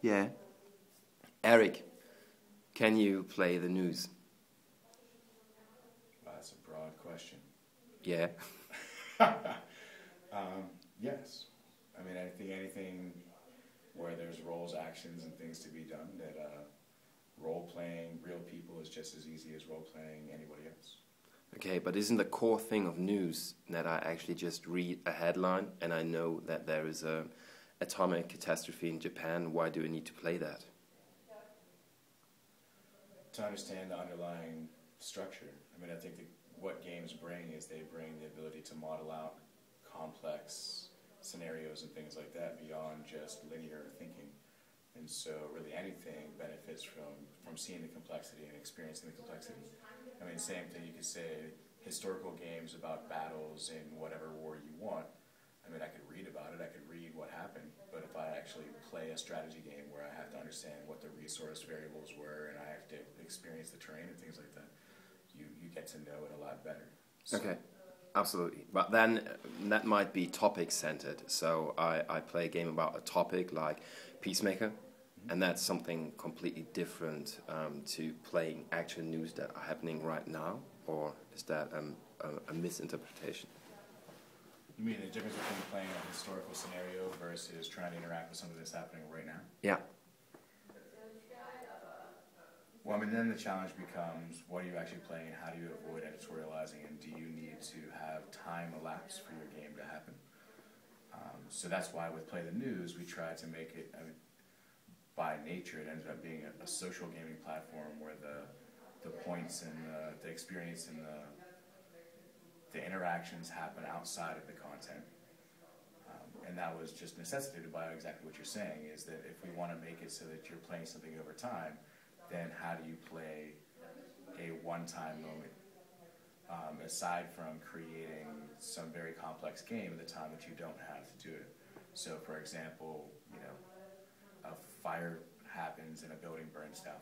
Yeah. Eric, can you play the news? Well, that's a broad question. Yeah. Yes. I mean, I think anything where there's roles, actions, and things to be done, that role-playing real people is just as easy as role-playing anybody else. Okay, but isn't the core thing of news that I actually just read a headline and I know that there is a atomic catastrophe in Japan? Why do I need to play that? To understand the underlying structure. I mean, I think what games bring is they bring the ability to model out complex scenarios and things like that beyond just linear thinking. And so really anything benefits from seeing the complexity and experiencing the complexity. I mean, same thing you could say, historical games about battles in whatever war you want. I mean, I could read about it, I could read what happened, but if I actually play a strategy game where I have to understand what the resource variables were and I have to experience the terrain and things like that, you get to know it a lot better. So, Okay, absolutely. But then that might be topic-centered. So I play a game about a topic like Peacemaker, and that's something completely different to playing actual news that are happening right now, or is that a misinterpretation? you mean the difference between playing a historical scenario versus trying to interact with something that's happening right now? Yeah. Well, I mean, then the challenge becomes, what are you actually playing, how do you avoid editorializing, and do you need to have time elapse for your game to happen? So that's why with Play the News, we try to make it, I mean, by nature, it ends up being a social gaming platform where the points and the experience and the interactions happen outside of the content. And that was just necessitated by exactly what you're saying, is that if we want to make it so that you're playing something over time, then how do you play a one-time moment? Aside from creating some very complex game at the time that you don't have to do it. So for example, you know, a fire happens and a building burns down.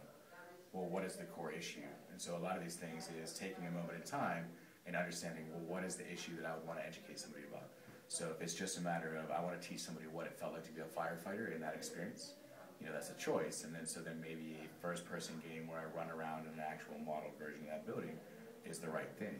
Well, what is the core issue? And so a lot of these things is taking a moment in time and understanding, well, what is the issue that I would want to educate somebody about? So if it's just a matter of, I want to teach somebody what it felt like to be a firefighter in that experience, you know, that's a choice. And then so then maybe a first-person game where I run around in an actual model version of that building is the right thing.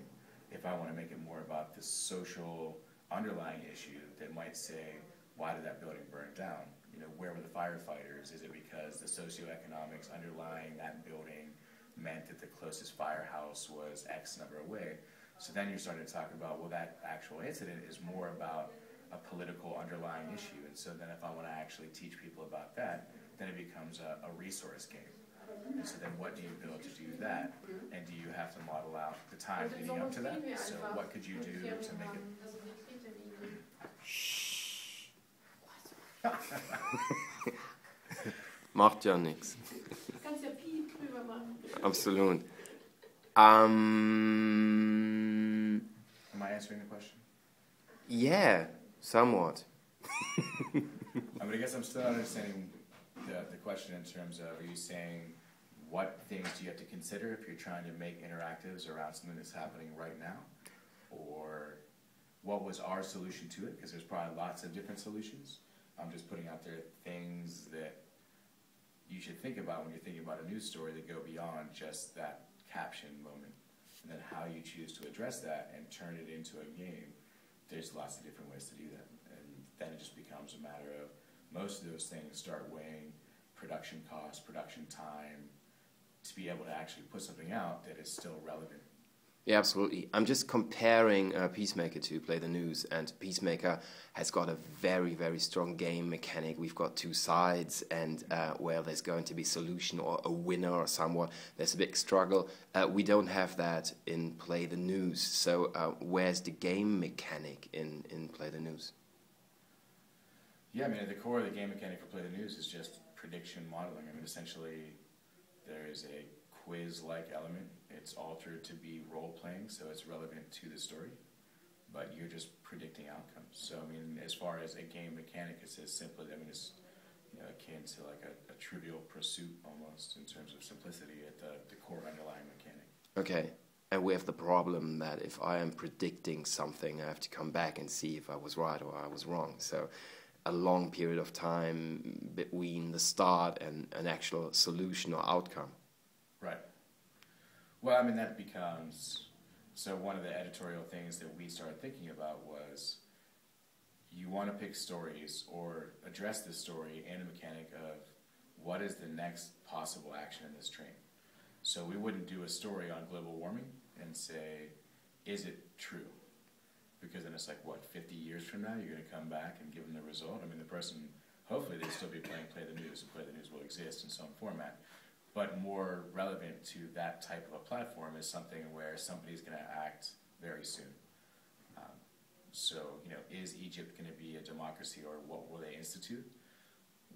If I want to make it more about the social underlying issue that might say, why did that building burn down? You know, where were the firefighters? Is it because the socioeconomics underlying that building meant that the closest firehouse was X number away? So then you're starting to talk about, well, that actual incident is more about a political underlying issue. And so then if I want to actually teach people about that, then it becomes a resource game. And so then what do you build to do that? And do you have to model out the time leading up to that? So what could you do to make it... Macht ja nichts. Kannst ja Piep drüber machen. Absolut. Am I answering the question? Yeah, somewhat. I mean, I guess I'm still understanding the question in terms of, are you saying what things do you have to consider if you're trying to make interactives around something that's happening right now? Or what was our solution to it? Because there's probably lots of different solutions. I'm just putting out there things that you should think about when you're thinking about a news story that go beyond just that caption moment. And then how you choose to address that and turn it into a game. There's lots of different ways to do that. And then it just becomes a matter of, most of those things start weighing production costs, production time, to be able to actually put something out that is still relevant. Yeah, absolutely. I'm just comparing Peacemaker to Play the News, and Peacemaker has got a very, very strong game mechanic. We've got two sides, and where there's going to be solution or a winner or somewhat, there's a big struggle. We don't have that in Play the News. So where's the game mechanic in Play the News? Yeah, I mean, at the core of the game mechanic for Play the News is just prediction modeling. I mean, essentially, there is a quiz-like element. It's altered to be role-playing, so it's relevant to the story, but you're just predicting outcomes. So, I mean, as far as a game mechanic, it's as simple, I mean, it's, you know, akin to like a Trivial Pursuit almost in terms of simplicity at the core underlying mechanic. Okay, and we have the problem that if I am predicting something, I have to come back and see if I was right or I was wrong. So a long period of time between the start and an actual solution or outcome. Right. Well, I mean, that becomes, so one of the editorial things that we started thinking about was you want to pick stories or address the story and a mechanic of what is the next possible action in this train. So we wouldn't do a story on global warming and say, is it true? Because then it's like, what, 50 years from now, you're going to come back and give them the result? I mean, the person, hopefully they'll still be playing Play the News, and Play the News will exist in some format. But more relevant to that type of a platform is something where somebody's going to act very soon. So, you know, is Egypt going to be a democracy, or what will they institute?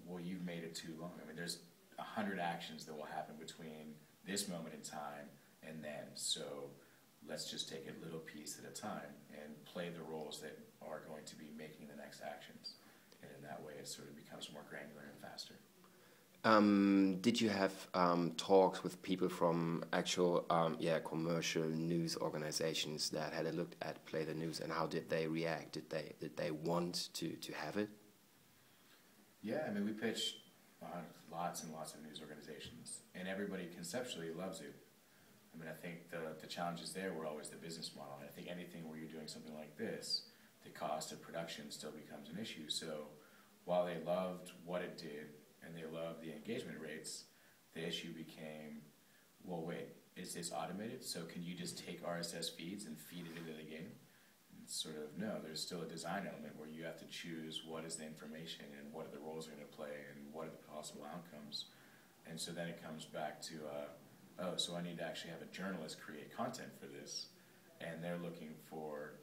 Well, you've made it too long. I mean, there's 100 actions that will happen between this moment in time and then. So let's just take it little piece at a time and play the roles that are going to be making the next actions. And in that way, it sort of becomes more granular and faster. Did you have talks with people from actual commercial news organizations that had a look at Play the News, and how did they react? Did they want to have it? Yeah, I mean, we pitched lots and lots of news organizations, and everybody conceptually loves it. I mean, I think the challenges there were always the business model. And I think anything where you're doing something like this, the cost of production still becomes an issue. So while they loved what it did and they loved the engagement rates, the issue became, well, wait, is this automated? So can you just take RSS feeds and feed it into the game? And sort of, no, there's still a design element where you have to choose what is the information and what are the roles you're going to play and what are the possible outcomes. And so then it comes back to, oh, so I need to actually have a journalist create content for this. And they're looking for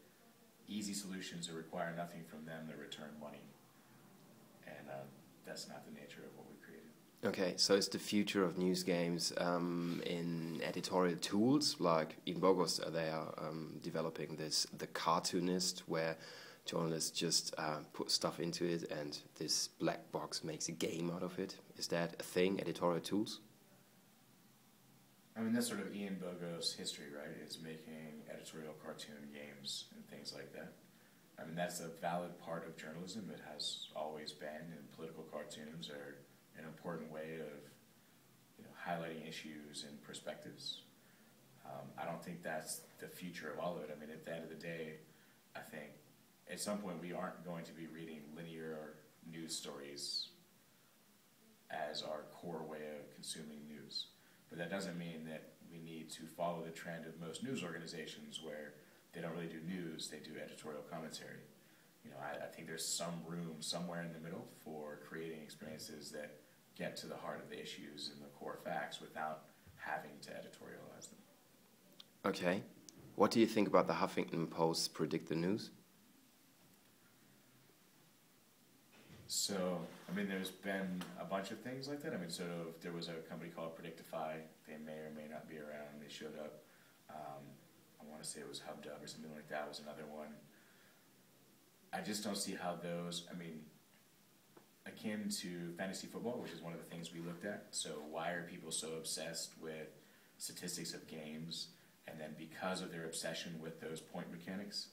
easy solutions that require nothing from them that return money. And that's not the nature of what we created. Okay, so is the future of news games in editorial tools? Like in Bogos, they are developing the cartoonist, where journalists just put stuff into it and this black box makes a game out of it. Is that a thing, editorial tools? I mean, that's sort of Ian Bogo's history, right? Is making editorial cartoon games and things like that. I mean, that's a valid part of journalism. It has always been, and political cartoons are an important way of, you know, highlighting issues and perspectives. I don't think that's the future of all of it. I mean, at the end of the day, I think at some point we aren't going to be reading linear news stories as our core way of consuming news. But that doesn't mean that we need to follow the trend of most news organizations where they don't really do news, they do editorial commentary. You know, I think there's some room somewhere in the middle for creating experiences that get to the heart of the issues and the core facts without having to editorialize them. Okay. What do you think about the Huffington Post's Predict the News? So, I mean, there's been a bunch of things like that. I mean, sort of, there was a company called Predictify. They may or may not be around. They showed up. I want to say it was HubDub or something like that was another one. I just don't see how those, I mean, akin to fantasy football, which is one of the things we looked at. So why are people so obsessed with statistics of games? And then because of their obsession with those point mechanics,